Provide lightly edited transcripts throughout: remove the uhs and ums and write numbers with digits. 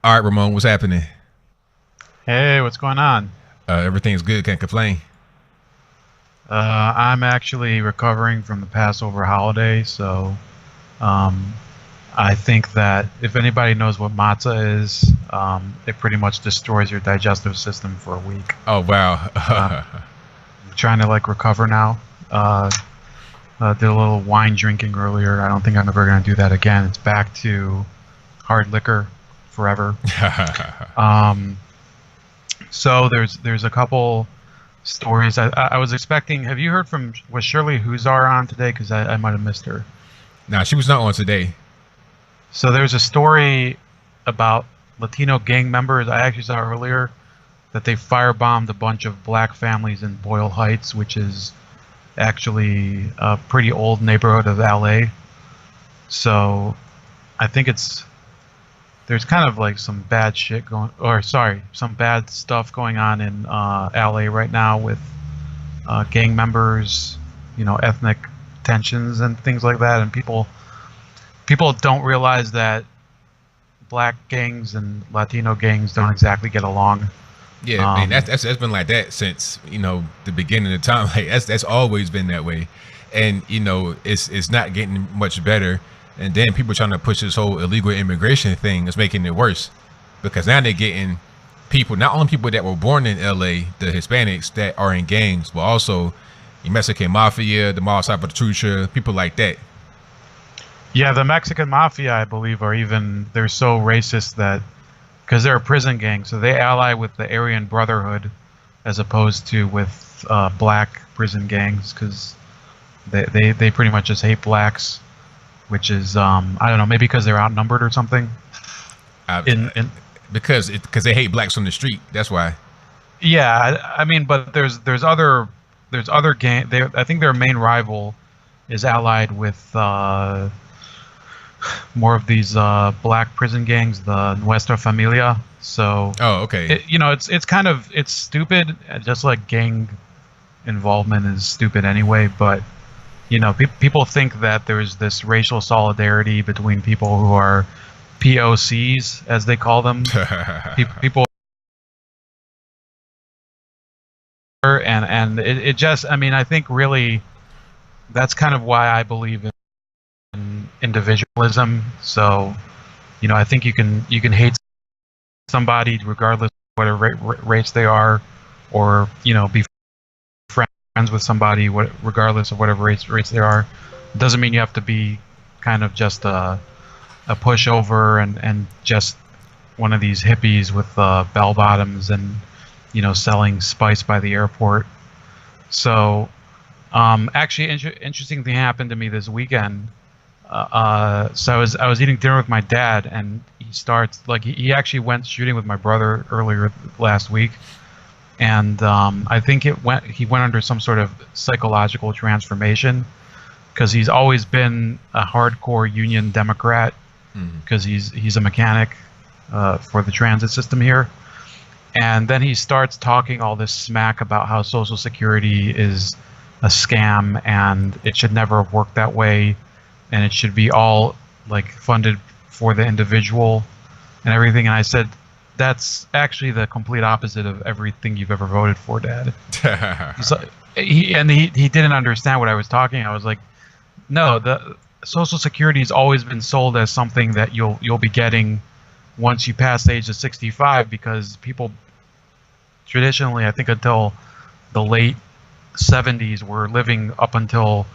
All right, Ramon, what's happening? Hey, what's going on? Everything's good. Can't complain. I'm actually recovering from the Passover holiday, so um, I think that if anybody knows what matzah is, it pretty much destroys your digestive system for a week. Oh wow. Um, I'm trying to like recover now. Uh, did a little wine drinking earlier. I don't think I'm ever going to do that again. It's back to hard liquor forever. Um, so there's a couple stories. I was expecting. Have you heard from was Shirley Huzar on today? Because I might have missed her. Nah, she was not on today. So there's a story about Latino gang members. I actually saw earlier that they firebombed a bunch of black families in Boyle Heights, which is actually a pretty old neighborhood of LA. So I think there's kind of like some bad shit going, or sorry, some bad stuff going on in LA right now with gang members, ethnic tensions and things like that, and people don't realize that black gangs and Latino gangs don't exactly get along. Yeah, man, Um, that's been like that since the beginning of time. Like that's always been that way, and it's not getting much better. And then people trying to push this whole illegal immigration thing is making it worse, because now they're getting people, not only people that were born in LA, the Hispanics that are in gangs, but also the Mexican mafia, the Mall Salvatrucha, people like that. yeah, the Mexican mafia, I believe, they're so racist that because they're a prison gang, so they ally with the Aryan Brotherhood as opposed to with black prison gangs because they pretty much just hate blacks, which is I don't know, maybe because they're outnumbered or something. I, In because they hate blacks on the street. That's why. Yeah, I mean, but there's other gang. I think their main rival is allied with more of these black prison gangs, the Nuestra Familia. So Oh, okay. it's stupid, just like gang involvement is stupid anyway. But people think that there's this racial solidarity between people who are POCs, as they call them. People and it just, I mean, I think really that's kind of why I believe in individualism. So I think you can hate somebody regardless of whatever race they are, or be friends with somebody regardless of whatever race they are. It doesn't mean you have to be kind of just a pushover and just one of these hippies with bell bottoms and selling spice by the airport. So actually, interesting thing happened to me this weekend. So I was eating dinner with my dad, and he starts like he actually went shooting with my brother earlier last week, and I think he went under some sort of psychological transformation because he's always been a hardcore union Democrat because he's a mechanic for the transit system here. And then he starts talking all this smack about how Social Security is a scam and it should never have worked that way, and it should be all like funded for the individual and everything. And I said, that's actually the complete opposite of everything you've ever voted for, Dad. So he didn't understand what I was talking. I was like, no, the Social Security has always been sold as something that you'll be getting once you pass the age of 65, because people traditionally, I think until the late 70s, were living up until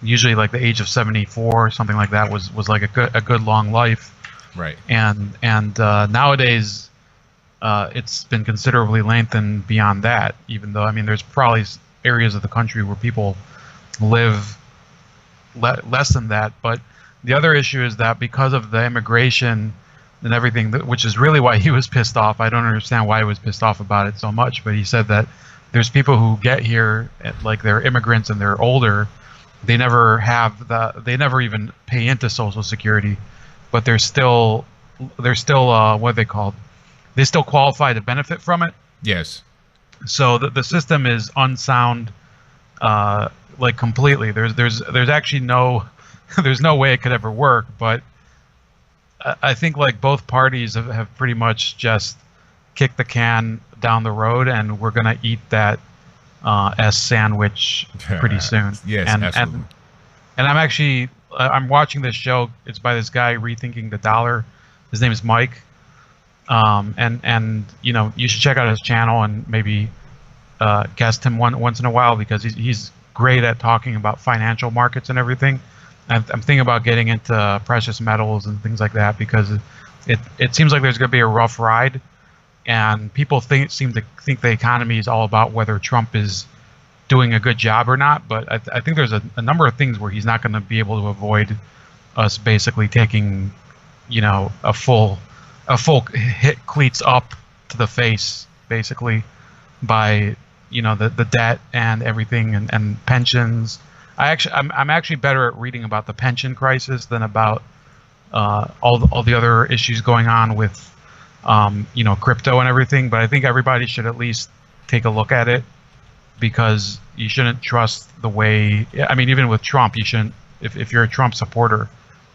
usually like the age of 74 or something like that was like a good long life. Right. And nowadays it's been considerably lengthened beyond that, even though, I mean, there's probably areas of the country where people live less than that. But the other issue is that because of the immigration and everything, which is really why he was pissed off. I don't understand why he was pissed off about it so much, but he said that there's people who get here, like they're immigrants and they're older, they never even pay into Social Security, but they're still what are they called? They still qualify to benefit from it. Yes. So the system is unsound, like completely. There's actually no there's no way it could ever work. But I think like both parties have pretty much just kicked the can down the road, and we're gonna eat that S sandwich pretty soon. Yes, and absolutely. and I'm actually I'm watching this show. It's by this guy rethinking the dollar. His name is Mike. And you know, you should check out his channel and maybe guest him once in a while, because he's great at talking about financial markets and everything. I'm thinking about getting into precious metals and things like that, because it seems like there's going to be a rough ride, and people seem to think the economy is all about whether Trump is doing a good job or not. But I think there's a number of things where he's not going to be able to avoid us basically taking, you know, a full hit cleats up to the face, basically, by, you know, the debt and everything, and pensions. I'm actually better at reading about the pension crisis than about all the other issues going on with you know, crypto and everything. But I think everybody should at least take a look at it, because you shouldn't trust the way. I mean, even with Trump, you shouldn't. If you're a Trump supporter,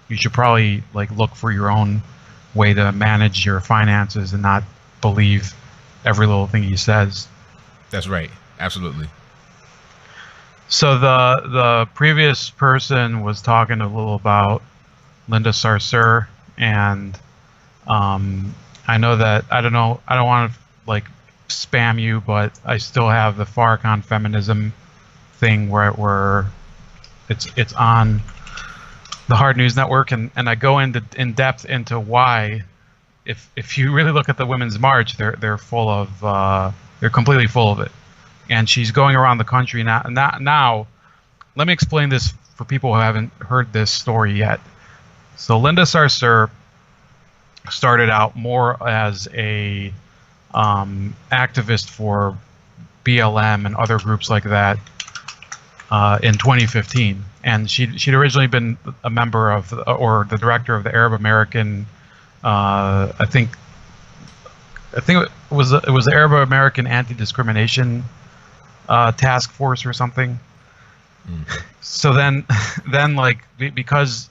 you should probably like look for your own way to manage your finances and not believe every little thing he says. That's right. Absolutely. So the previous person was talking a little about Linda Sarsour, and I know that I don't want to like spam you, but I still have the Farrakhan feminism thing where it's on the Hard News Network, and I go in depth into why, if you really look at the Women's March, they're full of they're completely full of it. And she's going around the country now. Now, let me explain this for people who haven't heard this story yet. So Linda Sarsour started out more as a activist for BLM and other groups like that in 2015, and she'd originally been a member of or the director of the Arab American, I think it was the Arab American Anti-Discrimination Task Force or something. So then like, because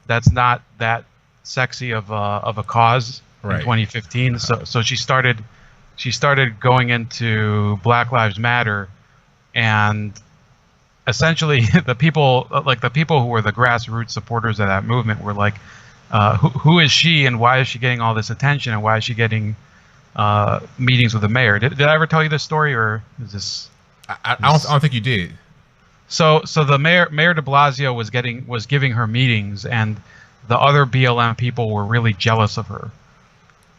that's not that sexy of a cause in 2015, so she started going into Black Lives Matter, and essentially the people who were the grassroots supporters of that movement were like, who is she, and why is she getting all this attention, and why is she getting meetings with the mayor? Did I ever tell you this story, or is this? I don't think you did. So the mayor de Blasio was giving her meetings, and the other BLM people were really jealous of her,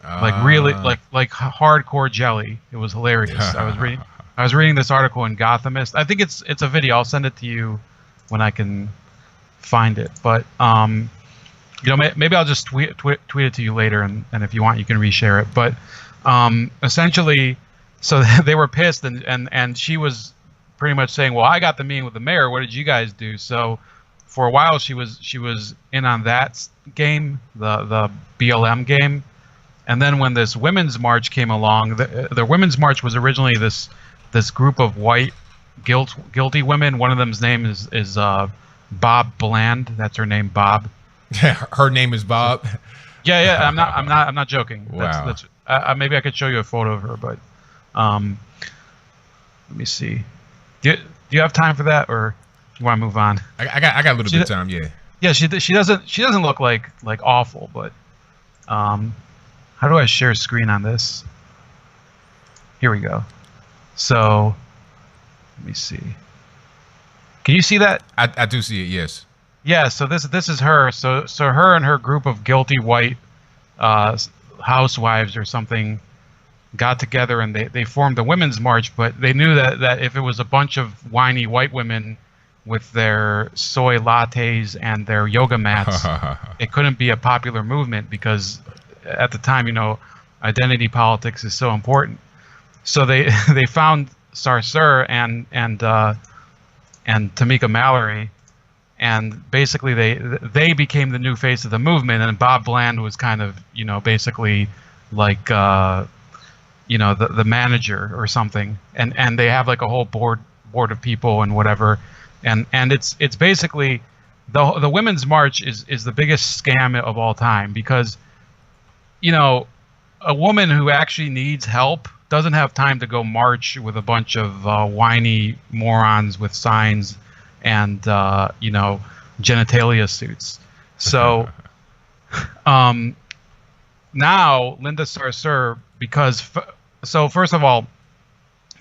like really like hardcore jelly. It was hilarious. I was reading this article in Gothamist. I think it's a video. I'll send it to you when I can find it. But you know, maybe I'll just tweet it to you later, and if you want, you can reshare it. But essentially, so they were pissed, and she was pretty much saying, well, I got the meeting with the mayor. What did you guys do? So for a while, she was in on that game, the BLM game. And then when this women's march came along, the women's march was originally this group of white guilty women. One of them's name is Bob Bland. That's her name, Bob. Her name is Bob. Yeah. I'm not joking. Wow. That's maybe I could show you a photo of her, but let me see. Do you have time for that, or you want to move on? I got a little bit of time. Yeah. Yeah. She doesn't look like awful, but how do I share screen on this? Here we go. So let me see. Can you see that? I do see it. Yes. Yeah. So this is her. So her and her group of guilty white housewives or something got together, and they formed the Women's March. But they knew that if it was a bunch of whiny white women with their soy lattes and their yoga mats, it couldn't be a popular movement, because at the time, you know, identity politics is so important. So they found Sarsour and Tamika Mallory, and basically they became the new face of the movement, and Bob Bland was kind of, you know, basically like you know, the manager or something, and they have like a whole board of people and whatever, and it's basically the Women's March is the biggest scam of all time, because you know, a woman who actually needs help doesn't have time to go march with a bunch of whiny morons with signs and you know, genitalia suits. So now Linda Sarsour, because so first of all,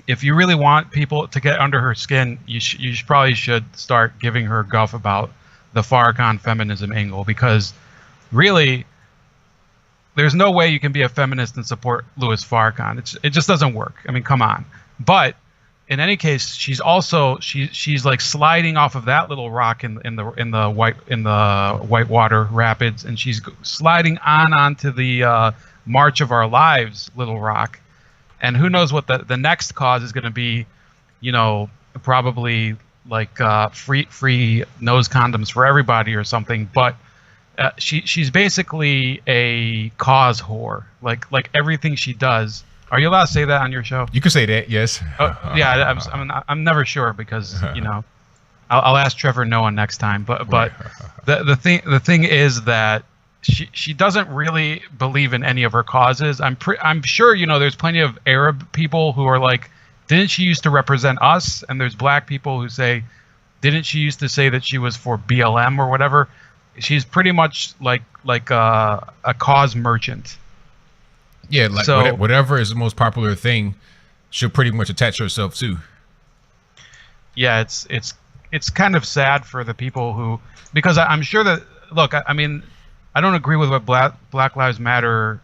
if you really want people to get under her skin, you probably should start giving her guff about the Farrakhan feminism angle, because really, there's no way you can be a feminist and support Louis Farrakhan. It just doesn't work. I mean, come on. But in any case, she's also she's like sliding off of that little rock in the Whitewater Rapids, and she's sliding onto the March of Our Lives little rock, and who knows what the next cause is going to be? You know, probably like free nose condoms for everybody or something. But she's basically a cause whore. Like everything she does. Are you allowed to say that on your show? You can say that, yes. Yeah, I'm never sure, because you know, I'll ask Trevor Noah next time. But the thing is that she doesn't really believe in any of her causes. I'm sure, you know, there's plenty of Arab people who are like, didn't she used to represent us? And there's black people who say, didn't she used to say that she was for BLM or whatever? She's pretty much like a cause merchant. Yeah, like so, whatever is the most popular thing, she'll pretty much attach herself to. Yeah, it's kind of sad for the people who, because I'm sure that, look, I mean, I don't agree with what Black Lives Matter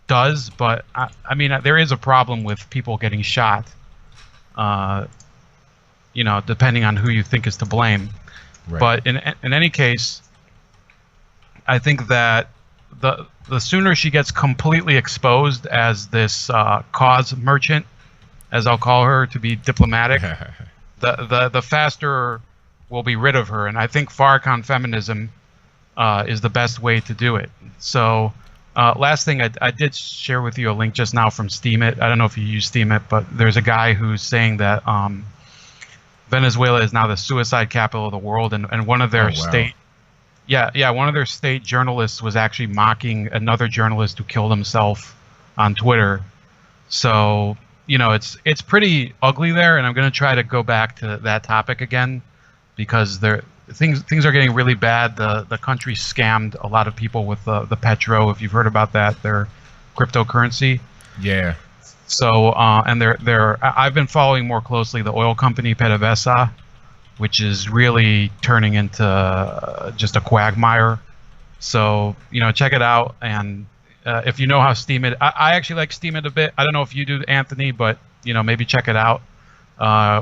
does, but I mean, there is a problem with people getting shot, you know, depending on who you think is to blame. Right. But in any case, I think that the sooner she gets completely exposed as this cause merchant, as I'll call her to be diplomatic, the faster we'll be rid of her. And I think Farrakhan feminism is the best way to do it. So last thing, I did share with you a link just now from Steemit. I don't know if you use Steemit, but there's a guy who's saying that Venezuela is now the suicide capital of the world, and one of their state one of their state journalists was actually mocking another journalist who killed himself on Twitter. So, you know, it's pretty ugly there, and I'm going to try to go back to that topic again, because things are getting really bad. The country scammed a lot of people with the petro, if you've heard about that, their cryptocurrency. Yeah. So and I've been following more closely the oil company PDVSA, which is really turning into just a quagmire. So, you know, check it out. And if you know how Steemit, I actually like Steemit a bit. I don't know if you do, Anthony, but, you know, maybe check it out.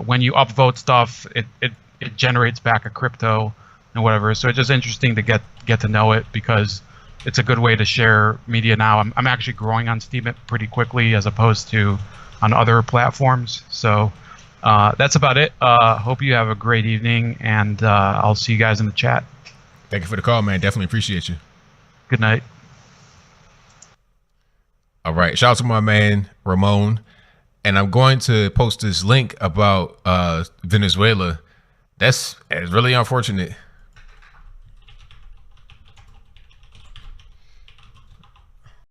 When you upvote stuff, it generates back a crypto and whatever. So it's just interesting to get to know it, because it's a good way to share media now. I'm actually growing on Steemit pretty quickly as opposed to on other platforms. So that's about it. Hope you have a great evening, and I'll see you guys in the chat. Thank you for the call, man. Definitely appreciate you. Good night. All right. Shout out to my man, Ramon. And I'm going to post this link about Venezuela. That's really unfortunate.